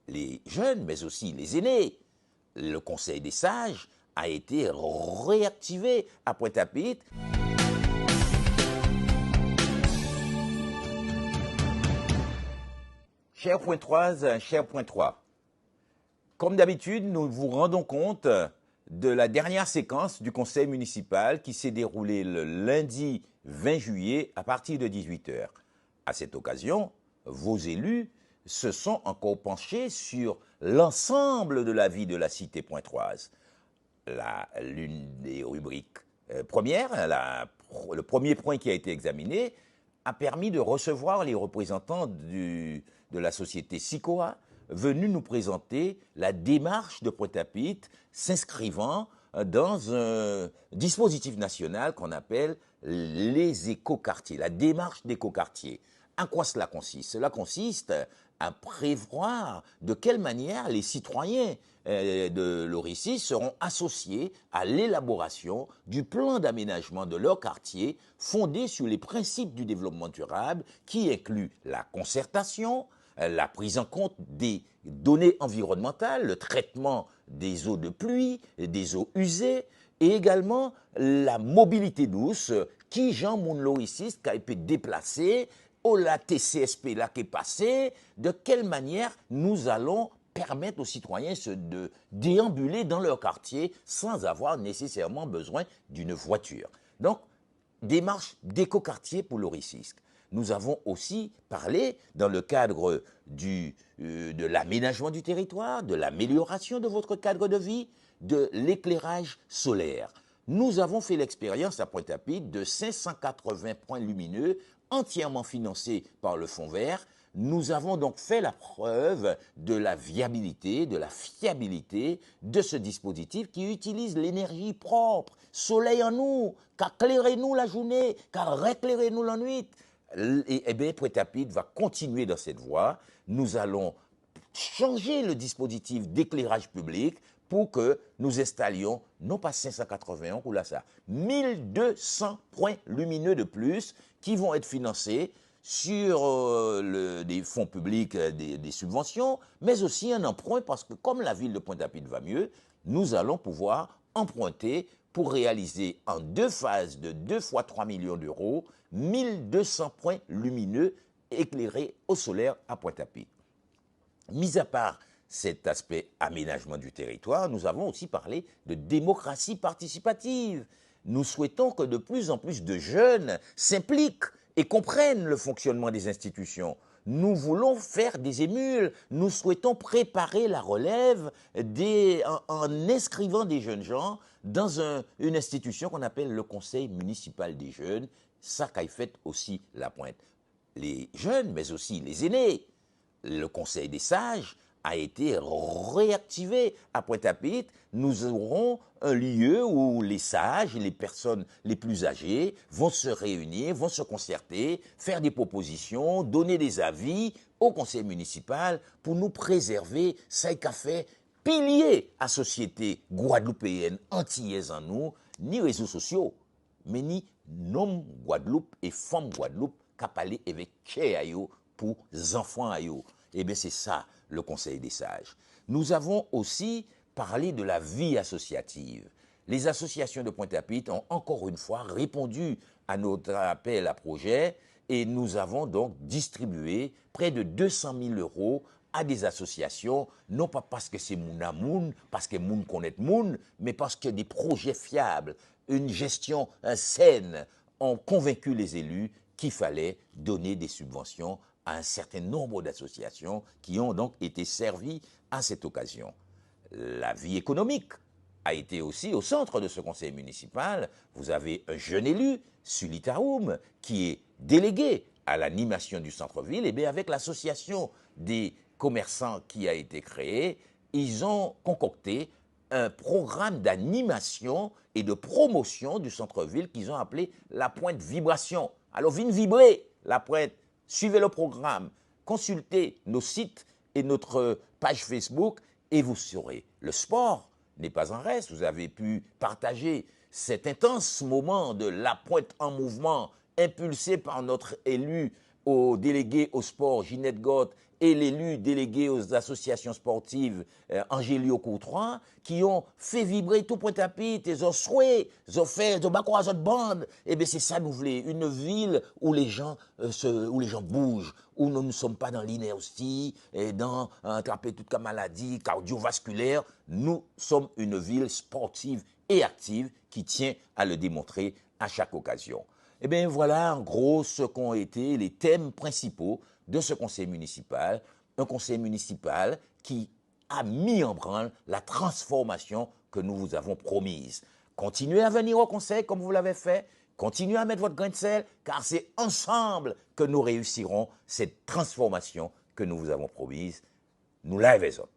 les jeunes, mais aussi les aînés. Le Conseil des sages a été réactivé à Pointe-à-Pitre. Cher point 3, cher point 3, comme d'habitude, nous vous rendons compte de la dernière séquence du conseil municipal qui s'est déroulée le lundi 20 juillet à partir de 18h. À cette occasion, vos élus se sont encore penchés sur l'ensemble de la vie de la cité pointoise. L'une des rubriques premières, le premier point qui a été examiné, a permis de recevoir les représentants de la société SICOA venus nous présenter la démarche de Pointe-à-Pitre s'inscrivant dans un dispositif national qu'on appelle les écoquartiers, la démarche d'écoquartier. À quoi cela consiste? Cela consiste à prévoir de quelle manière les citoyens de l'Oricis seront associés à l'élaboration du plan d'aménagement de leur quartier fondé sur les principes du développement durable qui inclut la concertation, la prise en compte des données environnementales, le traitement des eaux de pluie, des eaux usées, et également la mobilité douce qui, Jean Mounlo-Icis, qui a été déplacé, la TCSP là qui est passé, de quelle manière nous allons permettre aux citoyens de déambuler dans leur quartier sans avoir nécessairement besoin d'une voiture. Donc, démarche d'écoquartier pour l'Oricisque. Nous avons aussi parlé, dans le cadre de l'aménagement du territoire, de l'amélioration de votre cadre de vie, de l'éclairage solaire. Nous avons fait l'expérience à Pointe-à-Pitre de 580 points lumineux entièrement financés par le Fonds vert. Nous avons donc fait la preuve de la viabilité, de la fiabilité de ce dispositif qui utilise l'énergie propre, soleil en nous, car éclairez-nous la journée, car éclairez-nous la nuit. Et bien, Pointe-à-Pitre va continuer dans cette voie. Nous allons changer le dispositif d'éclairage public pour que nous installions, non pas 581, ou là ça, 1200 points lumineux de plus qui vont être financés sur des fonds publics, des subventions, mais aussi un emprunt parce que comme la ville de Pointe-à-Pitre va mieux, nous allons pouvoir emprunter pour réaliser en 2 phases de 2 fois 3 millions d'euros, 1200 points lumineux éclairés au solaire à Pointe-à-Pitre. Mis à part cet aspect aménagement du territoire, nous avons aussi parlé de démocratie participative. Nous souhaitons que de plus en plus de jeunes s'impliquent et comprennent le fonctionnement des institutions. Nous voulons faire des émules, nous souhaitons préparer la relève en inscrivant des jeunes gens dans une institution qu'on appelle le Conseil municipal des jeunes, ça qu'a fait aussi la pointe. Les jeunes, mais aussi les aînés. Le Conseil des sages a été réactivé à Pointe-à-Pitre. Nous aurons un lieu où les sages et les personnes les plus âgées vont se réunir, vont se concerter, faire des propositions, donner des avis au conseil municipal pour nous préserver ça qu'a fait pilier à société guadeloupéenne antillaise en nous, ni réseaux sociaux, mais ni nom Guadeloupe et femme Guadeloupe qui a parlé avec Kéayo pour les enfants ayo. Eh bien, c'est ça, le Conseil des sages. Nous avons aussi parlé de la vie associative. Les associations de Pointe-à-Pitre ont encore une fois répondu à notre appel à projet et nous avons donc distribué près de 200 000 euros à des associations, non pas parce que c'est moun à moun, parce que moun connaît moun, mais parce que des projets fiables, une gestion saine ont convaincu les élus qu'il fallait donner des subventions à un certain nombre d'associations qui ont donc été servies à cette occasion. La vie économique a été aussi au centre de ce conseil municipal. Vous avez un jeune élu, Sully Taoum, qui est délégué à l'animation du centre-ville. Et bien avec l'association des commerçants qui a été créée, ils ont concocté un programme d'animation et de promotion du centre-ville qu'ils ont appelé la pointe vibration. Alors, viens vibrer la pointe. Suivez le programme, consultez nos sites et notre page Facebook et vous saurez. Le sport n'est pas en reste. Vous avez pu partager cet intense moment de la pointe en mouvement impulsé par notre élu aux délégués au sport, Ginette Gott, et l'élu délégué aux associations sportives, Angélio Courtois, qui ont fait vibrer tout Pointe-à-Pitre, ils ont souhaité, ils ont fait, ils ont bakoué à bande. Eh bien, c'est ça, nous voulons. Une ville où les gens, où les gens bougent, où nous ne sommes pas dans l'inertie, et dans attraper toute maladie cardiovasculaire. Nous sommes une ville sportive et active qui tient à le démontrer à chaque occasion. Eh bien, voilà en gros ce qu'ont été les thèmes principaux de ce conseil municipal. Un conseil municipal qui a mis en branle la transformation que nous vous avons promise. Continuez à venir au conseil comme vous l'avez fait. Continuez à mettre votre grain de sel, car c'est ensemble que nous réussirons cette transformation que nous vous avons promise. Nous la faisons.